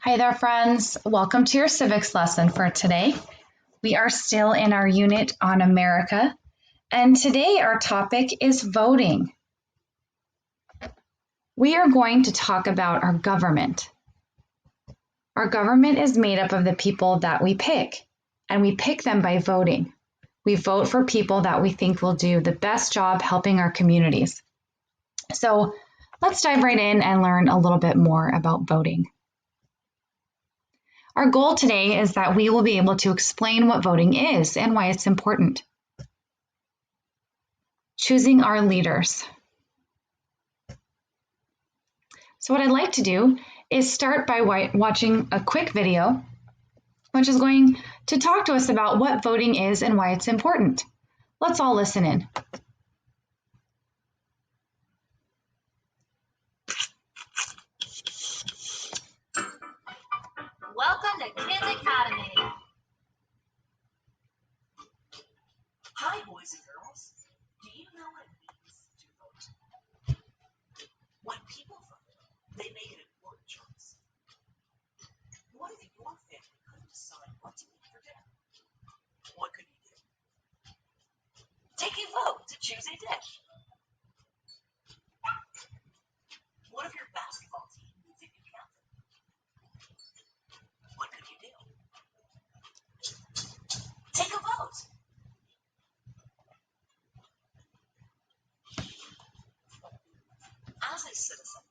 Hi there, friends. Welcome to your civics lesson for today. We are still in our unit on America, and today our topic is voting. We are going to talk about our government. Our government is made up of the people that we pick, and we pick them by voting. We vote for people that we think will do the best job helping our communities. So let's dive right in and learn a little bit more about voting. Our goal today is that we will be able to explain what voting is and why it's important. Choosing our leaders. So what I'd like to do is start by watching a quick video, which is going to talk to us about what voting is and why it's important. Let's all listen in. Welcome to Kids Academy. Hi, boys and girls. Do you know what it means to vote? When people vote, they make an important choice. What if your family couldn't decide what to eat for dinner? What could you do? Take a vote to choose a dish. What if your basketball team needs a new captain? What could you do? Take a vote. As a citizen,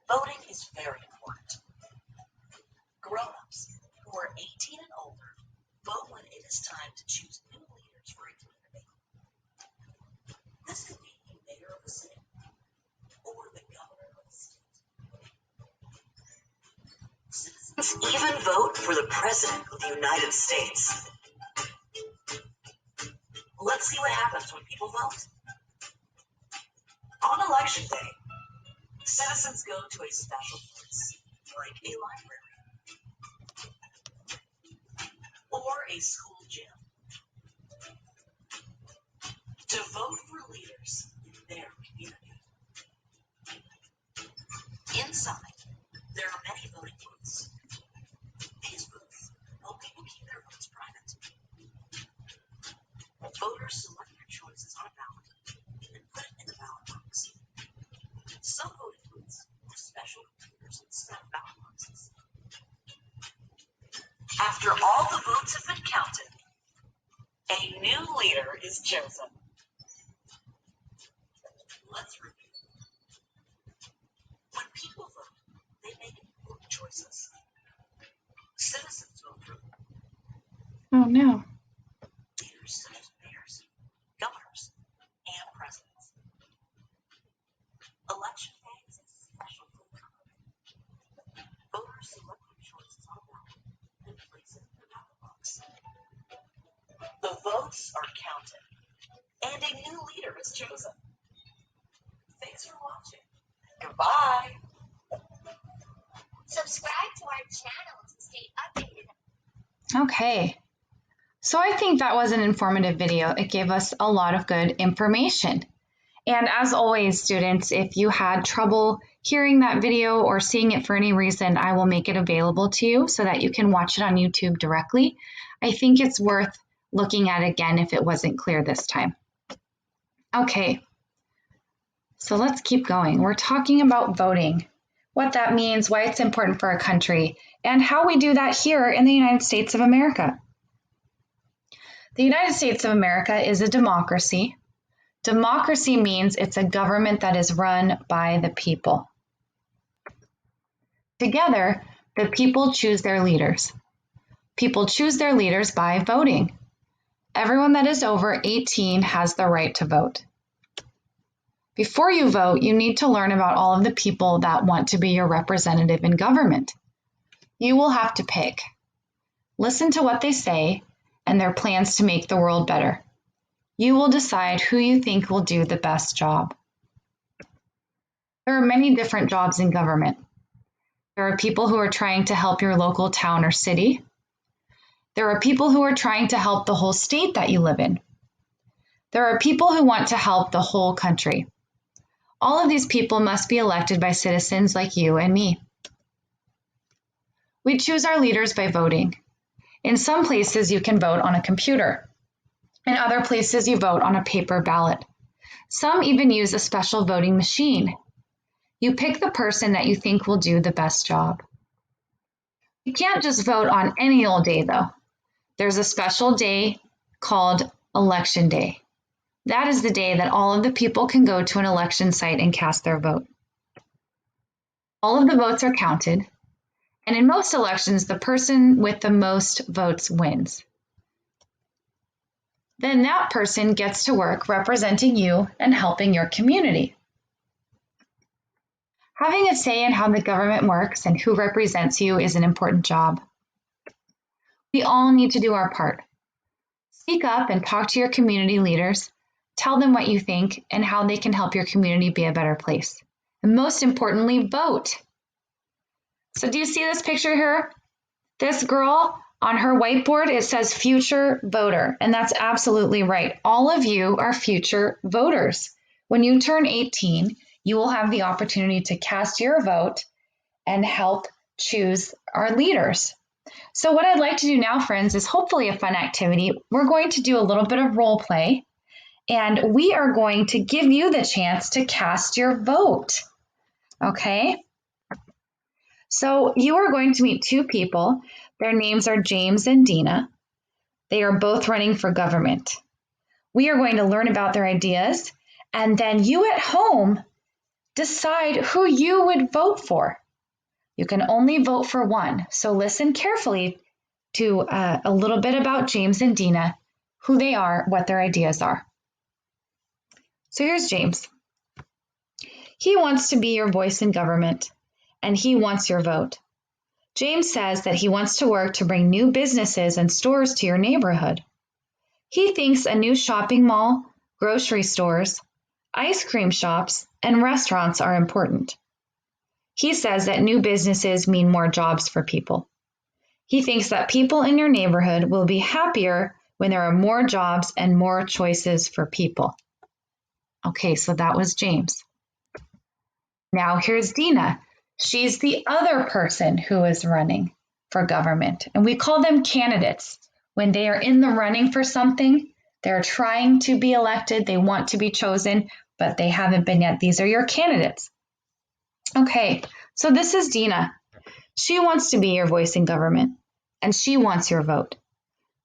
voting is very important. Grown-ups who are 18 and older vote when it is time to choose new leaders for a community. This could be the mayor of the city or the governor of the state. Citizens even vote for the president of the United States. Let's see what happens when people vote. On election day, citizens go to a special place, like a library or a school gym, to vote for leaders in their community. Inside, there are many voting booths. These booths help people keep their votes private. Voters select their choices on a ballot and put it in the ballot box. Some voting booths have special computers and staff ballot boxes. After all the votes have been counted, a new leader is chosen. Let's review. When people vote, they make important choices. Citizens vote for Oh no. leaders such as mayors, governors, and presidents. Election day is a special vote for voting. Voters select their choices on a ballot and place it in the ballot box. The votes are counted, and a new leader is chosen. Thanks for watching. Goodbye. Subscribe to our channel to stay updated. Okay. So I think that was an informative video. It gave us a lot of good information. And as always, students, if you had trouble hearing that video or seeing it for any reason, I will make it available to you so that you can watch it on YouTube directly. I think it's worth looking at again if it wasn't clear this time. Okay, so let's keep going. We're talking about voting, what that means, why it's important for our country, and how we do that here in the United States of America. The United States of America is a democracy. Democracy means it's a government that is run by the people. Together, the people choose their leaders. People choose their leaders by voting. Everyone that is over 18 has the right to vote. Before you vote, you need to learn about all of the people that want to be your representative in government. You will have to pick. Listen to what they say and their plans to make the world better. You will decide who you think will do the best job. There are many different jobs in government. There are people who are trying to help your local town or city. There are people who are trying to help the whole state that you live in. There are people who want to help the whole country. All of these people must be elected by citizens like you and me. We choose our leaders by voting. In some places, you can vote on a computer. In other places, you vote on a paper ballot. Some even use a special voting machine. You pick the person that you think will do the best job. You can't just vote on any old day, though. There's a special day called Election Day. That is the day that all of the people can go to an election site and cast their vote. All of the votes are counted, and in most elections, the person with the most votes wins. Then that person gets to work representing you and helping your community. Having a say in how the government works and who represents you is an important job. We all need to do our part. Speak up and talk to your community leaders. Tell them what you think and how they can help your community be a better place. And most importantly, vote. So do you see this picture here? This girl, on her whiteboard, it says future voter, and that's absolutely right. All of you are future voters. When you turn 18, you will have the opportunity to cast your vote and help choose our leaders. So what I'd like to do now, friends, is hopefully a fun activity. We're going to do a little bit of role play, and we are going to give you the chance to cast your vote. Okay? So you are going to meet two people. Their names are James and Dina. They are both running for government. We are going to learn about their ideas, and then you at home decide who you would vote for. You can only vote for one, so listen carefully to a little bit about James and Dina, who they are, what their ideas are. So here's James. He wants to be your voice in government, and he wants your vote. James says that he wants to work to bring new businesses and stores to your neighborhood. He thinks a new shopping mall, grocery stores, ice cream shops, and restaurants are important. He says that new businesses mean more jobs for people. He thinks that people in your neighborhood will be happier when there are more jobs and more choices for people. Okay, so that was James. Now here's Dina. She's the other person who is running for government, and we call them candidates. When they are in the running for something, they're trying to be elected, they want to be chosen, but they haven't been yet. These are your candidates. Okay, so this is Dina. She wants to be your voice in government, and she wants your vote.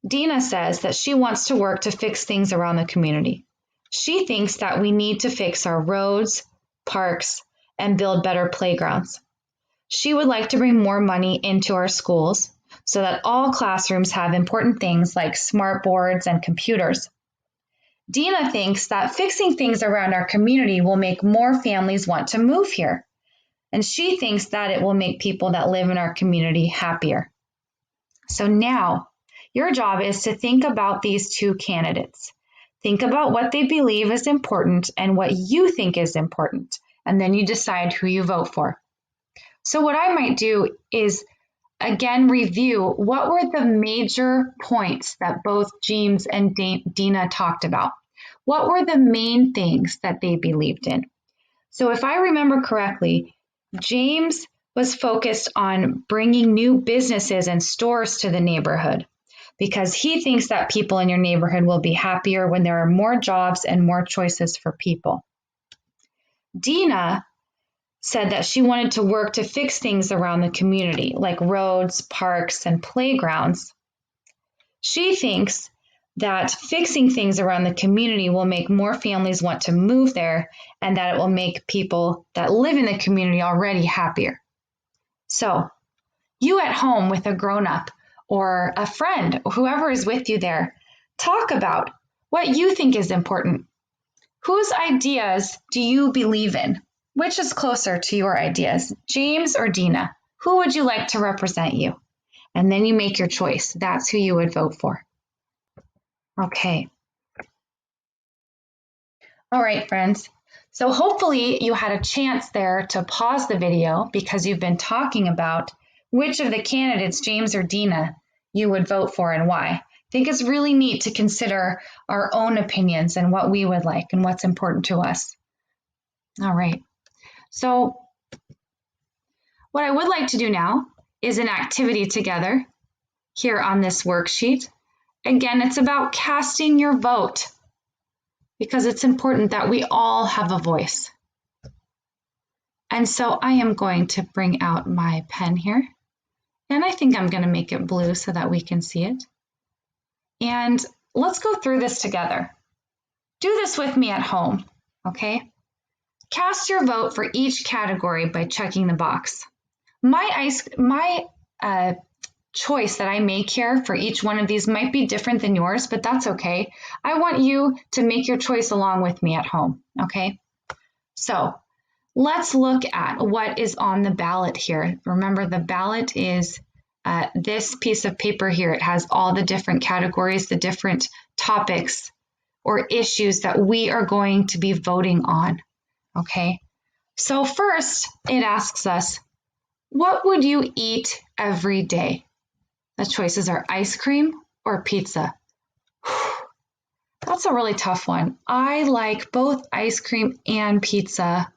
Dina says that she wants to work to fix things around the community. She thinks that we need to fix our roads, parks, and build better playgrounds. She would like to bring more money into our schools so that all classrooms have important things like smart boards and computers. Dina thinks that fixing things around our community will make more families want to move here. And she thinks that it will make people that live in our community happier. So now, your job is to think about these two candidates. Think about what they believe is important and what you think is important, and then you decide who you vote for. So what I might do is, again, review what were the major points that both James and Dina talked about. What were the main things that they believed in? So if I remember correctly, James was focused on bringing new businesses and stores to the neighborhood because he thinks that people in your neighborhood will be happier when there are more jobs and more choices for people. Dina said that she wanted to work to fix things around the community, like roads, parks, and playgrounds. She thinks that fixing things around the community will make more families want to move there and that it will make people that live in the community already happier. So, you at home with a grown-up or a friend, whoever is with you there, talk about what you think is important. Whose ideas do you believe in? Which is closer to your ideas, James or Dina? Who would you like to represent you? And then you make your choice. That's who you would vote for. Okay. All right, friends. So hopefully you had a chance there to pause the video because you've been talking about which of the candidates, James or Dina, you would vote for and why. I think it's really neat to consider our own opinions and what we would like and what's important to us. All right. So what I would like to do now is an activity together here on this worksheet. Again, it's about casting your vote because it's important that we all have a voice. And so I am going to bring out my pen here, and I think I'm going to make it blue so that we can see it. And let's go through this together. Do this with me at home, okay? Cast your vote for each category by checking the box. My choice that I make here for each one of these might be different than yours, but that's okay. I want you to make your choice along with me at home, okay? So let's look at what is on the ballot here. Remember, the ballot is this piece of paper here. It has all the different categories, the different topics or issues that we are going to be voting on, okay? So first, it asks us, what would you eat every day? The choices are ice cream or pizza. That's a really tough one. I like both ice cream and pizza.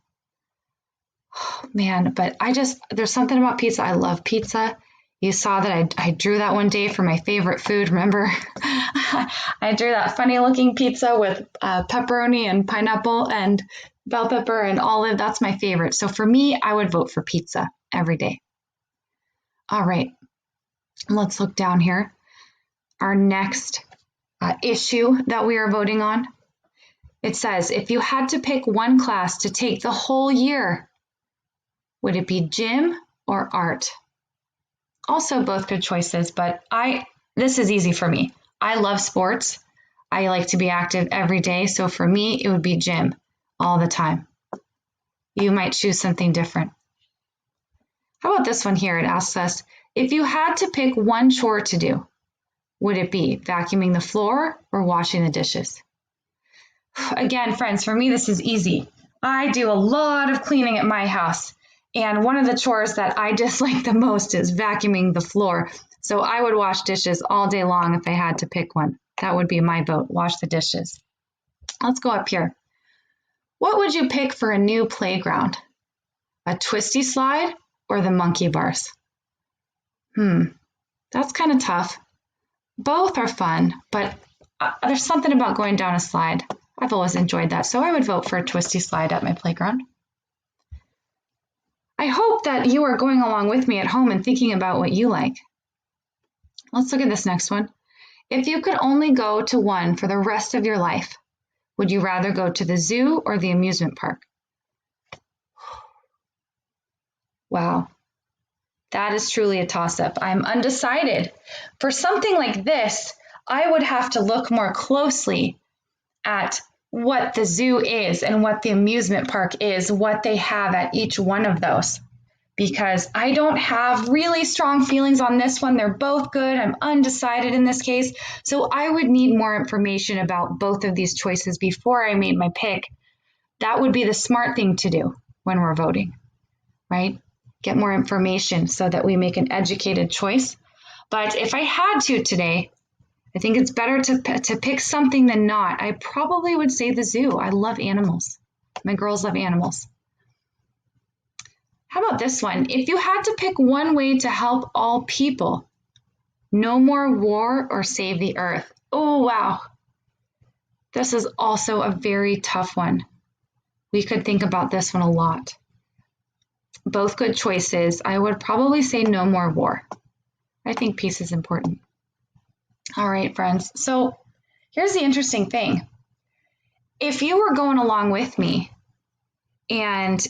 Oh, man, but there's something about pizza. I love pizza. You saw that I drew that one day for my favorite food, remember? I drew that funny looking pizza with pepperoni and pineapple and bell pepper and olive. That's my favorite. So for me, I would vote for pizza every day. All right, let's look down here. Our next issue that we are voting on. It says, if you had to pick one class to take the whole year, would it be gym or art? Also both good choices, but this is easy for me. I love sports. I like to be active every day. So for me, it would be gym all the time. You might choose something different. How about this one here? It asks us, if you had to pick one chore to do, would it be vacuuming the floor or washing the dishes? Again, friends, for me, this is easy. I do a lot of cleaning at my house. And one of the chores that I dislike the most is vacuuming the floor. So I would wash dishes all day long if I had to pick one. That would be my vote, wash the dishes. Let's go up here. What would you pick for a new playground? A twisty slide or the monkey bars? That's kind of tough. Both are fun, but there's something about going down a slide. I've always enjoyed that, so I would vote for a twisty slide at my playground. I hope that you are going along with me at home and thinking about what you like. Let's look at this next one. If you could only go to one for the rest of your life, would you rather go to the zoo or the amusement park? Wow, that is truly a toss-up. I'm undecided. For something like this, I would have to look more closely at what the zoo is and what the amusement park is, what they have at each one of those. Because I don't have really strong feelings on this one. They're both good. I'm undecided in this case. So I would need more information about both of these choices before I made my pick. That would be the smart thing to do when we're voting, right? Get more information so that we make an educated choice. But if I had to today, I think it's better to pick something than not. I probably would say the zoo. I love animals. My girls love animals. How about this one? If you had to pick one way to help all people, no more war or save the earth. Oh, wow. This is also a very tough one. We could think about this one a lot. Both good choices. I would probably say no more war. I think peace is important. All right, friends. So here's the interesting thing. If you were going along with me and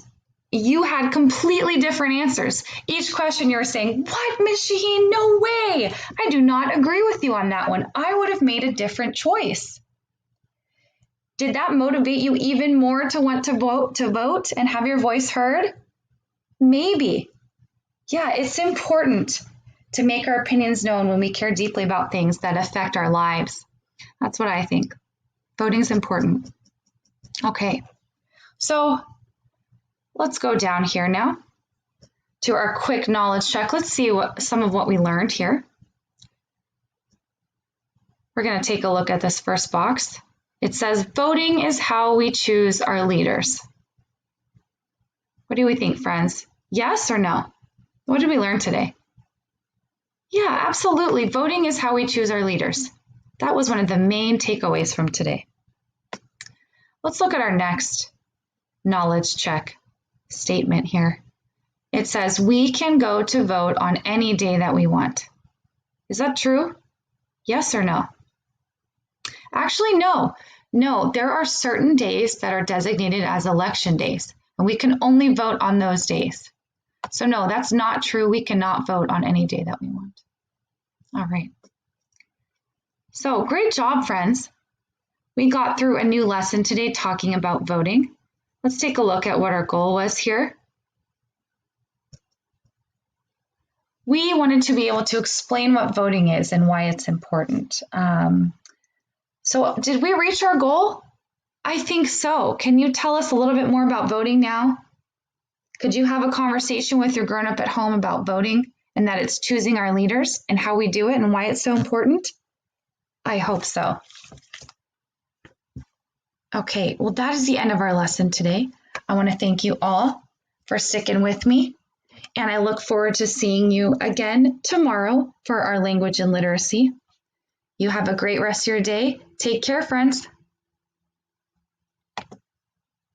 you had completely different answers, each question you were saying, what, Miss Shaheen? No way. I do not agree with you on that one. I would have made a different choice. Did that motivate you even more to want to vote and have your voice heard? Maybe. Yeah, it's important to make our opinions known when we care deeply about things that affect our lives. That's what I think. Voting is important. Okay, so let's go down here now to our quick knowledge check. Let's see some of what we learned here. We're going to take a look at this first box. It says, voting is how we choose our leaders. What do we think, friends? Yes or no? What did we learn today? absolutely, voting is how we choose our leaders. That was one of the main takeaways from today. Let's look at our next knowledge check statement here. It says we can go to vote on any day that we want. Is that true? Yes or no? Actually, no. No, there are certain days that are designated as election days, and we can only vote on those days. So no, that's not true. We cannot vote on any day that we want. All right. So great job, friends. We got through a new lesson today talking about voting. Let's take a look at what our goal was here. We wanted to be able to explain what voting is and why it's important. So did we reach our goal? I think so. Can you tell us a little bit more about voting now? Could you have a conversation with your grown-up at home about voting and that it's choosing our leaders and how we do it and why it's so important? I hope so. Okay, well, that is the end of our lesson today. I want to thank you all for sticking with me, and I look forward to seeing you again tomorrow for our language and literacy. You have a great rest of your day. Take care, friends.